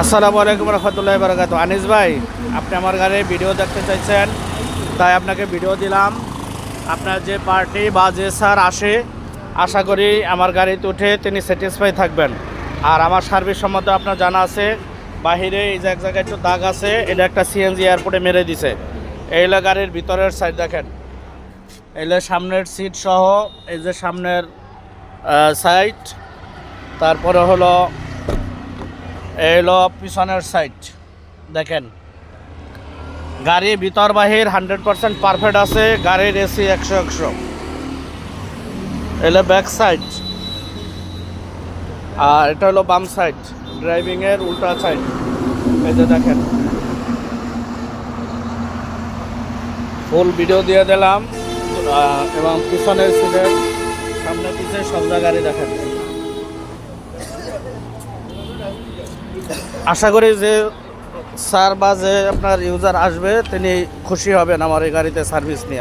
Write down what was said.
আসসালামু আলাইকুম রহমতুল্লাহি বারাকাতু। আনিস ভাই, আপনি আমার গাড়ির ভিডিও দেখতে চাইছেন, তাই আপনাকে ভিডিও দিলাম। আপনার যে পার্টি বা যে স্যার আসে, আশা করি আমার গাড়িতে উঠে তিনি স্যাটিসফাই থাকবেন। আর আমার সার্ভিস সম্বন্ধে আপনার জানা আছে, বাহিরে এই যে এক জায়গায় একটু দাগ আছে, এটা একটা সিএনজি এয়ারপোর্টে মেরে দিছে। এইগুলো গাড়ির ভিতরের সাইড দেখেন, এইগুলো সামনের সিট সহ, এই যে সামনের সাইড, তারপরে হলো পিছনের সাইড দেখেন। গাড়ি ভিতর বাহির 100% পারফেক্ট আছে। গাড়ির এসি 100%। এলো ব্যাক সাইড, আর এটা হলো বাম সাইড, ড্রাইভিংয়ের উল্টা সাইড। এই যে দেখেন, ফুল ভিডিও দিয়ে দিলাম। এবং পিছনের সিটের সামনে পিছনে সব জায়গায় দেখেন। আশা করি যে স্যার বা যে আপনার ইউজার আসবে তিনি খুশি হবেন আমার এই গাড়িতে সার্ভিস নিয়ে।